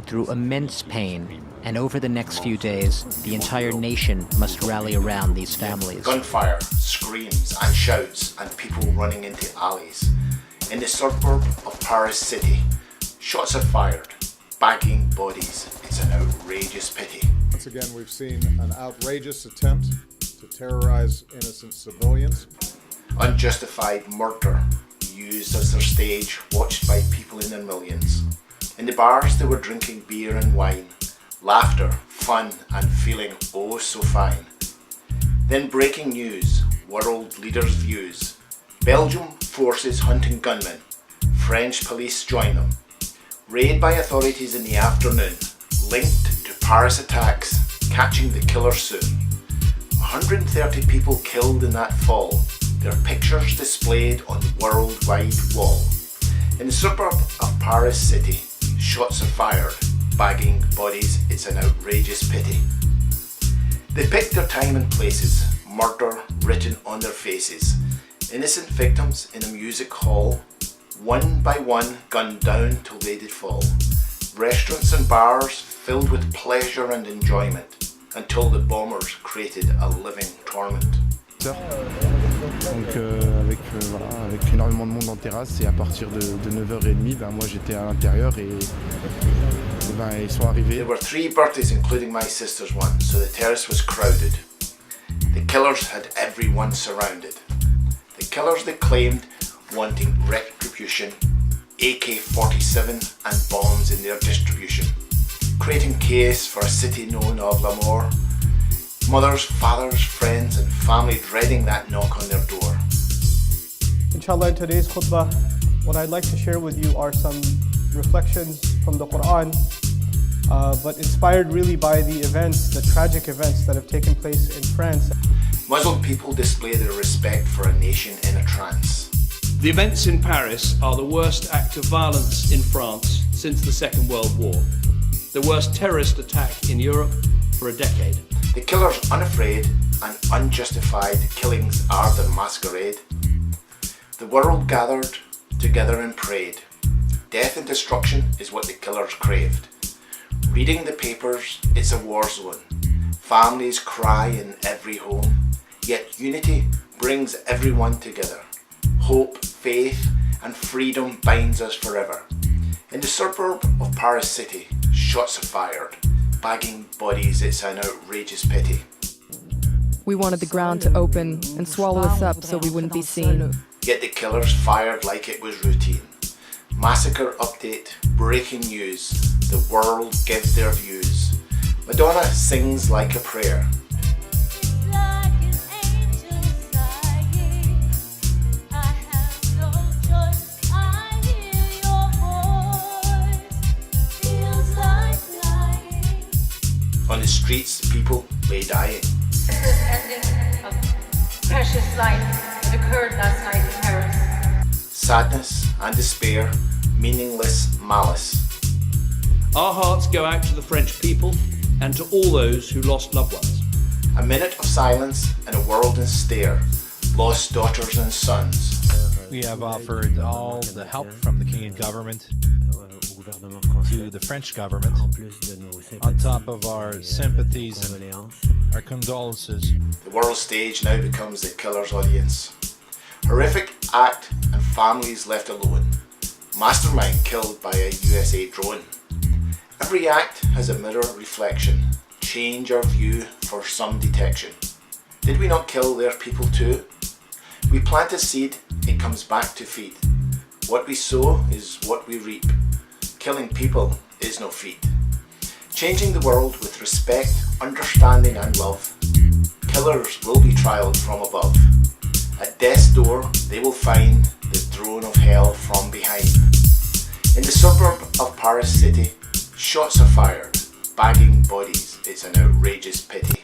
through immense pain, and over the next few days, the entire nation must rally around these families. Gunfire, screams and shouts, and people running into alleys. In the suburb of Paris City, shots are fired, bagging bodies. It's an outrageous pity. Once again, we've seen an outrageous attempt to terrorize innocent civilians. Unjustified murder used as their stage, watched by people in their millions. In the bars they were drinking beer and wine, laughter, fun and feeling oh so fine. Then breaking news, world leaders' views. Belgium forces hunting gunmen, French police join them. Raid by authorities in the afternoon, linked to Paris attacks, catching the killer soon. 130 people killed in that fall, their pictures displayed on the worldwide wall. In the suburb of Paris City, shots are fired, bagging bodies. It's an outrageous pity. They picked their time and places, murder written on their faces. Innocent victims in a music hall, one by one gunned down till they did fall. Restaurants and bars filled with pleasure and enjoyment, until the bombers created a living torment. Donc avec énormément de monde en terrasse, et à partir de 9h30, moi j'étais à l'intérieur et ils sont arrivés. There were 3 birthdays including my sister's one, so the terrace was crowded. The killers had everyone surrounded. The killers, they claimed, wanting retribution, AK-47 and bombs in their distribution, creating chaos for a city known of l'amour. Mothers, fathers, friends and family dreading that knock on their door. Inshallah, in today's khutbah, what I'd like to share with you are some reflections from the Quran, but inspired really by the events, the tragic events that have taken place in France. Muslim people display their respect for a nation in a trance. The events in Paris are the worst act of violence in France since the Second World War. The worst terrorist attack in Europe for a decade. The killers unafraid and unjustified killings are their masquerade. The world gathered together and prayed. Death and destruction is what the killers craved. Reading the papers, it's a war zone. Families cry in every home, yet unity brings everyone together. Hope, faith and freedom binds us forever. In the suburb of Paris City, shots are fired, bagging bodies. It's an outrageous pity. We wanted the ground to open and swallow us up so we wouldn't be seen. Yet the killers fired like it was routine. Massacre update, breaking news. The world gives their views. Madonna sings like a prayer. On the streets, people lay dying. This ending of precious life that occurred last night in Paris. Sadness and despair, meaningless malice. Our hearts go out to the French people and to all those who lost loved ones. A minute of silence in a world in stare. Lost daughters and sons. We have offered all the help from the Kenyan government to the French government, on top of our sympathies and our condolences. The world stage now becomes the killer's audience. Horrific act and families left alone. Mastermind killed by a USA drone. Every act has a mirror reflection. Change our view for some detection. Did we not kill their people too? We plant a seed, it comes back to feed. What we sow is what we reap. Killing people is no feat. Changing the world with respect, understanding and love. Killers will be trialed from above. At death's door they will find the throne of hell from behind. In the suburb of Paris City, shots are fired, bagging bodies. It's an outrageous pity.